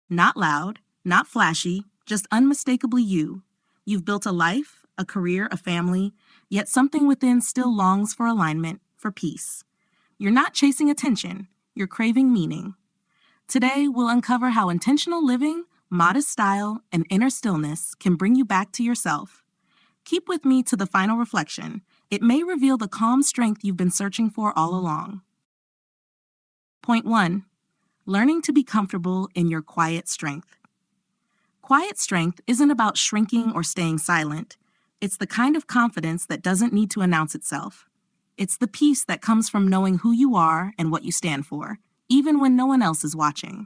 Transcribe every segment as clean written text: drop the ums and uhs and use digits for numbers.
Not loud, not flashy, just unmistakably you. You've built a life, a career, a family, yet something within still longs for alignment, for peace. You're not chasing attention, you're craving meaning. Today, we'll uncover how intentional living, modest style, and inner stillness can bring you back to yourself. Keep with me to the final reflection. It may reveal the calm strength you've been searching for all along. Point 1. Learning to be comfortable in your quiet strength. Quiet strength isn't about shrinking or staying silent. It's the kind of confidence that doesn't need to announce itself. It's the peace that comes from knowing who you are and what you stand for, even when no one else is watching.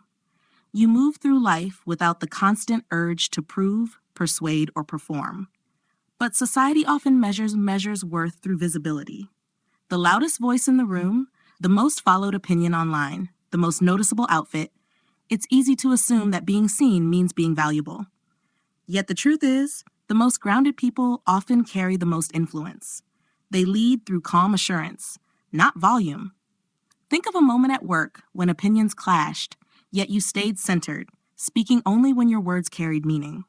You move through life without the constant urge to prove, persuade, or perform. But society often measures worth through visibility. The loudest voice in the room, the most followed opinion online, the most noticeable outfit, it's easy to assume that being seen means being valuable. Yet the truth is, the most grounded people often carry the most influence. They lead through calm assurance, not volume. Think of a moment at work when opinions clashed, yet you stayed centered, speaking only when your words carried meaning.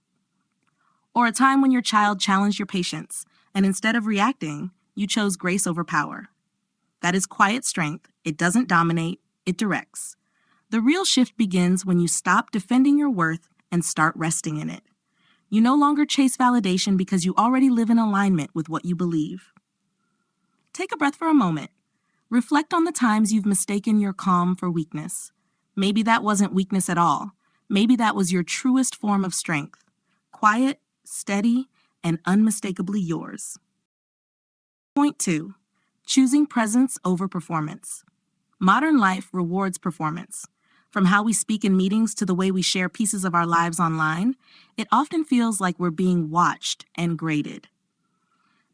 Or a time when your child challenged your patience, and instead of reacting, you chose grace over power. That is quiet strength. It doesn't dominate, it directs. The real shift begins when you stop defending your worth and start resting in it. You no longer chase validation because you already live in alignment with what you believe. Take a breath for a moment. Reflect on the times you've mistaken your calm for weakness. Maybe that wasn't weakness at all. Maybe that was your truest form of strength. Quiet, steady, and unmistakably yours. Point 2. Choosing presence over performance. Modern life rewards performance. From how we speak in meetings to the way we share pieces of our lives online, it often feels like we're being watched and graded.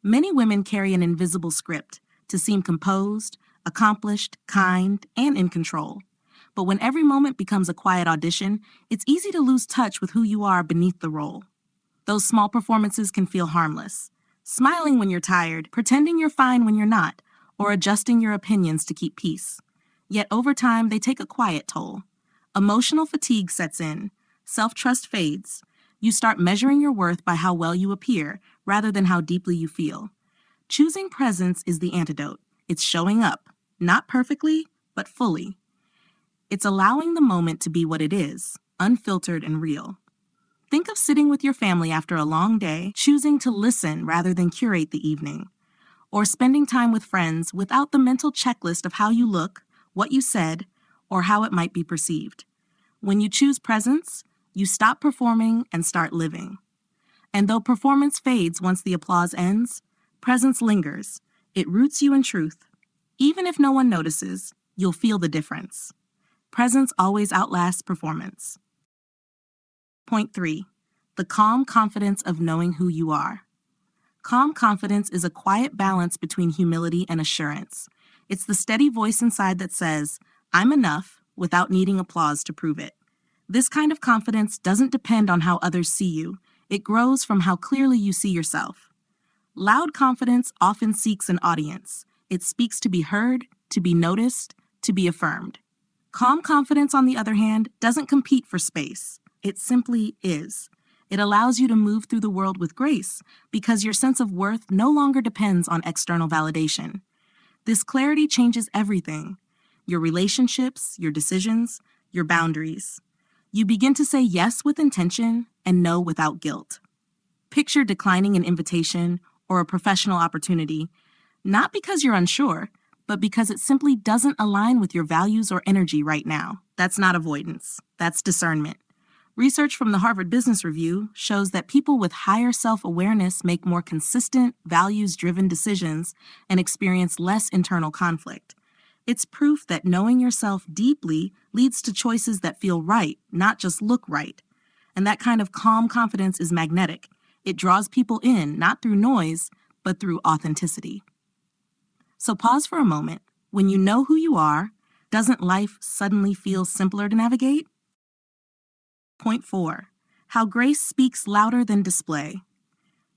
Many women carry an invisible script to seem composed, accomplished, kind, and in control. But when every moment becomes a quiet audition, it's easy to lose touch with who you are beneath the role. Those small performances can feel harmless. Smiling when you're tired, pretending you're fine when you're not, or adjusting your opinions to keep peace. Yet over time, they take a quiet toll. Emotional fatigue sets in. Self-trust fades. You start measuring your worth by how well you appear, rather than how deeply you feel. Choosing presence is the antidote. It's showing up, not perfectly, but fully. It's allowing the moment to be what it is, unfiltered and real. Think of sitting with your family after a long day, choosing to listen rather than curate the evening. Or spending time with friends without the mental checklist of how you look, what you said, or how it might be perceived. When you choose presence, you stop performing and start living. And though performance fades once the applause ends, presence lingers. It roots you in truth. Even if no one notices, you'll feel the difference. Presence always outlasts performance. Point 3. The calm confidence of knowing who you are. Calm confidence is a quiet balance between humility and assurance. It's the steady voice inside that says, I'm enough, without needing applause to prove it. This kind of confidence doesn't depend on how others see you. It grows from how clearly you see yourself. Loud confidence often seeks an audience. It speaks to be heard, to be noticed, to be affirmed. Calm confidence, on the other hand, doesn't compete for space. It simply is. It allows you to move through the world with grace because your sense of worth no longer depends on external validation. This clarity changes everything: your relationships, your decisions, your boundaries. You begin to say yes with intention and no without guilt. Picture declining an invitation or a professional opportunity, not because you're unsure, but because it simply doesn't align with your values or energy right now. That's not avoidance. That's discernment. Research from the Harvard Business Review shows that people with higher self-awareness make more consistent, values-driven decisions and experience less internal conflict. It's proof that knowing yourself deeply leads to choices that feel right, not just look right. And that kind of calm confidence is magnetic. It draws people in, not through noise, but through authenticity. So pause for a moment. When you know who you are, doesn't life suddenly feel simpler to navigate? Point 4. How grace speaks louder than display.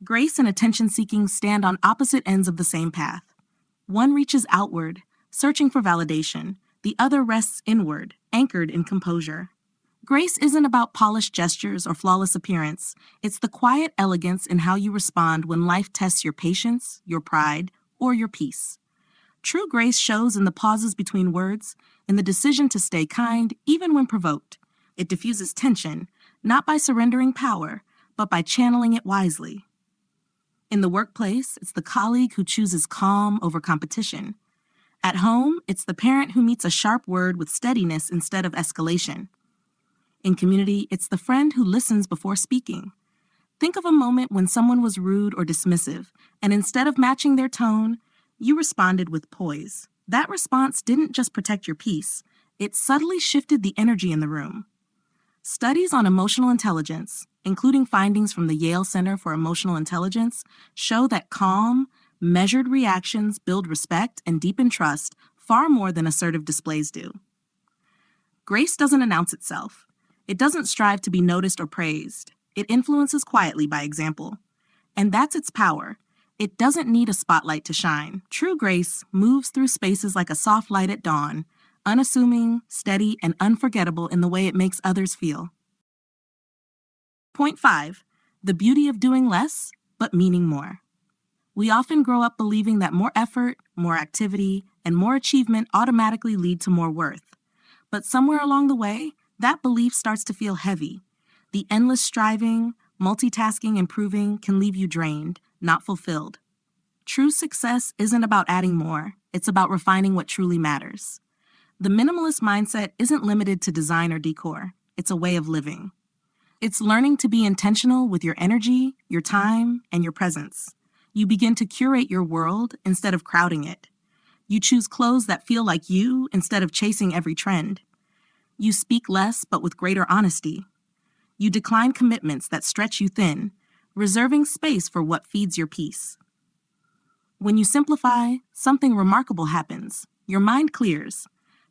Grace and attention-seeking stand on opposite ends of the same path. One reaches outward, searching for validation. The other rests inward, anchored in composure. Grace isn't about polished gestures or flawless appearance. It's the quiet elegance in how you respond when life tests your patience, your pride, or your peace. True grace shows in the pauses between words, in the decision to stay kind even when provoked. It diffuses tension, not by surrendering power, but by channeling it wisely. In the workplace, it's the colleague who chooses calm over competition. At home, it's the parent who meets a sharp word with steadiness instead of escalation. In community, it's the friend who listens before speaking. Think of a moment when someone was rude or dismissive, and instead of matching their tone, you responded with poise. That response didn't just protect your peace, it subtly shifted the energy in the room. Studies on emotional intelligence, including findings from the Yale Center for Emotional Intelligence, show that calm, measured reactions build respect and deepen trust far more than assertive displays do. Grace doesn't announce itself. It doesn't strive to be noticed or praised. It influences quietly by example. And that's its power. It doesn't need a spotlight to shine. True grace moves through spaces like a soft light at dawn, unassuming, steady, and unforgettable in the way it makes others feel. Point 5. The beauty of doing less, but meaning more. We often grow up believing that more effort, more activity, and more achievement automatically lead to more worth. But somewhere along the way, that belief starts to feel heavy. The endless striving, multitasking, and proving can leave you drained, not fulfilled. True success isn't about adding more, it's about refining what truly matters. The minimalist mindset isn't limited to design or decor, it's a way of living. It's learning to be intentional with your energy, your time, and your presence. You begin to curate your world instead of crowding it. You choose clothes that feel like you instead of chasing every trend. You speak less but with greater honesty. You decline commitments that stretch you thin, reserving space for what feeds your peace. When you simplify, something remarkable happens. Your mind clears.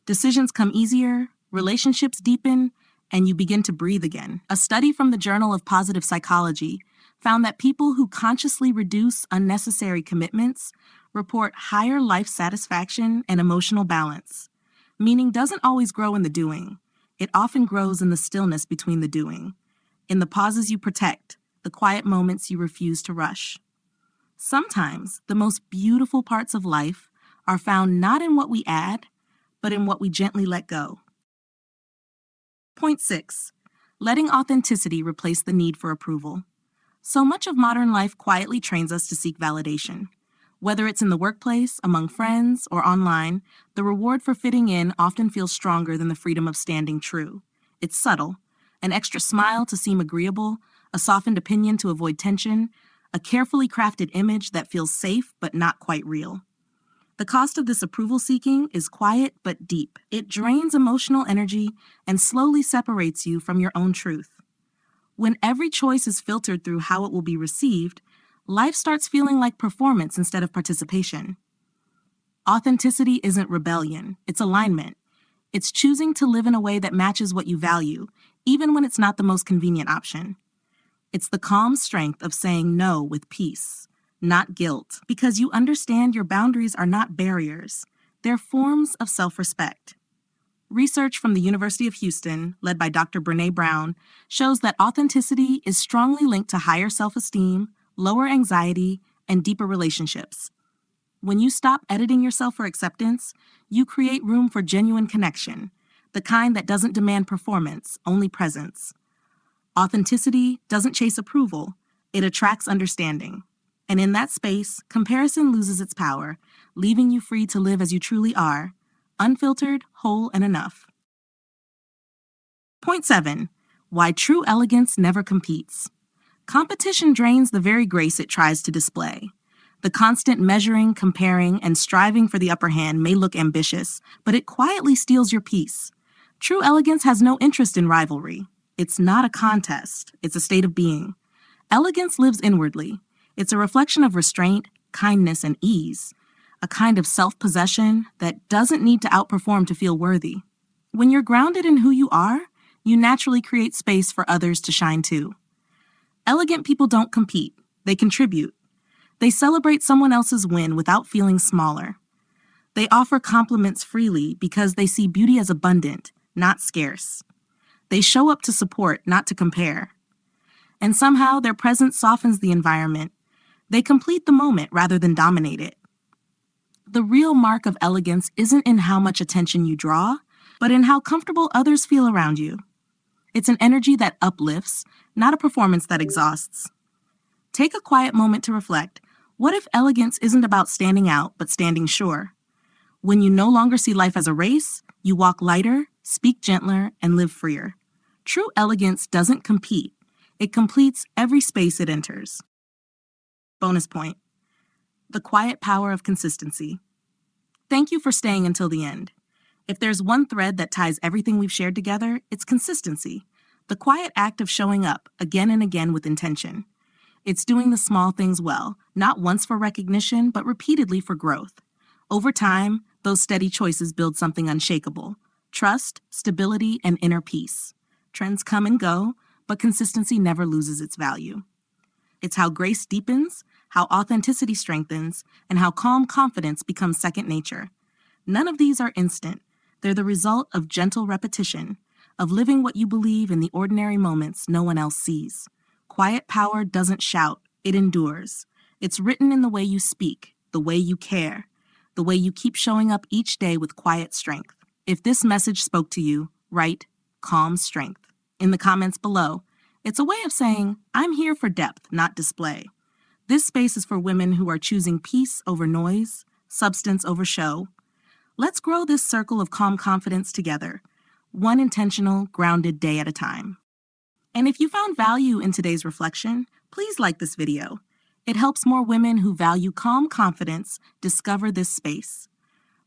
Decisions come easier, relationships deepen, and you begin to breathe again. A study from the Journal of Positive Psychology found that people who consciously reduce unnecessary commitments report higher life satisfaction and emotional balance. Meaning doesn't always grow in the doing. It often grows in the stillness between the doing, in the pauses you protect, the quiet moments you refuse to rush. Sometimes the most beautiful parts of life are found not in what we add, but in what we gently let go. Point 6. Letting authenticity replace the need for approval. So much of modern life quietly trains us to seek validation. Whether it's in the workplace, among friends, or online, the reward for fitting in often feels stronger than the freedom of standing true. It's subtle. An extra smile to seem agreeable, a softened opinion to avoid tension, a carefully crafted image that feels safe but not quite real. The cost of this approval seeking is quiet but deep. It drains emotional energy and slowly separates you from your own truth. When every choice is filtered through how it will be received, life starts feeling like performance instead of participation. Authenticity isn't rebellion, it's alignment. It's choosing to live in a way that matches what you value, even when it's not the most convenient option. It's the calm strength of saying no with peace, not guilt, because you understand your boundaries are not barriers, they're forms of self-respect. Research from the University of Houston, led by Dr. Brené Brown, shows that authenticity is strongly linked to higher self-esteem, lower anxiety, and deeper relationships. When you stop editing yourself for acceptance, you create room for genuine connection, the kind that doesn't demand performance, only presence. Authenticity doesn't chase approval, it attracts understanding. And in that space, comparison loses its power, leaving you free to live as you truly are, unfiltered, whole, and enough. Point 7. Why true elegance never competes. Competition drains the very grace it tries to display. The constant measuring, comparing, and striving for the upper hand may look ambitious, but it quietly steals your peace. True elegance has no interest in rivalry. It's not a contest, it's a state of being. Elegance lives inwardly. It's a reflection of restraint, kindness, and ease, a kind of self-possession that doesn't need to outperform to feel worthy. When you're grounded in who you are, you naturally create space for others to shine too. Elegant people don't compete, they contribute. They celebrate someone else's win without feeling smaller. They offer compliments freely because they see beauty as abundant, not scarce. They show up to support, not to compare. And somehow their presence softens the environment. They complete the moment rather than dominate it. The real mark of elegance isn't in how much attention you draw, but in how comfortable others feel around you. It's an energy that uplifts, not a performance that exhausts. Take a quiet moment to reflect. What if elegance isn't about standing out, but standing sure? When you no longer see life as a race, you walk lighter, speak gentler, and live freer. True elegance doesn't compete. It completes every space it enters. Bonus point: the quiet power of consistency. Thank you for staying until the end. If there's one thread that ties everything we've shared together, it's consistency. The quiet act of showing up again and again with intention. It's doing the small things well, not once for recognition, but repeatedly for growth. Over time, those steady choices build something unshakable: trust, stability, and inner peace. Trends come and go, but consistency never loses its value. It's how grace deepens, how authenticity strengthens, and how calm confidence becomes second nature. None of these are instant. They're the result of gentle repetition, of living what you believe in the ordinary moments no one else sees. Quiet power doesn't shout, it endures. It's written in the way you speak, the way you care, the way you keep showing up each day with quiet strength. If this message spoke to you, write calm strength in the comments below. It's a way of saying, I'm here for depth, not display. This space is for women who are choosing peace over noise, substance over show. Let's grow this circle of calm confidence together, one intentional, grounded day at a time. And if you found value in today's reflection, please like this video. It helps more women who value calm confidence discover this space.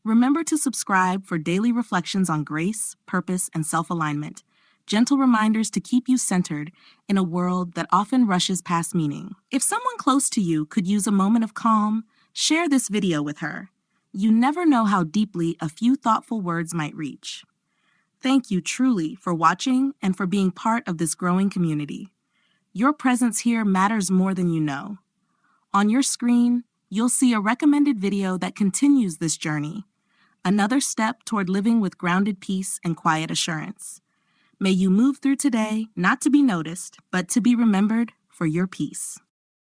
Remember to subscribe for daily reflections on grace, purpose, and self-alignment. Gentle reminders to keep you centered in a world that often rushes past meaning. If someone close to you could use a moment of calm, share this video with her. You never know how deeply a few thoughtful words might reach. Thank you truly for watching and for being part of this growing community. Your presence here matters more than you know. On your screen, you'll see a recommended video that continues this journey, another step toward living with grounded peace and quiet assurance. May you move through today not to be noticed, but to be remembered for your peace.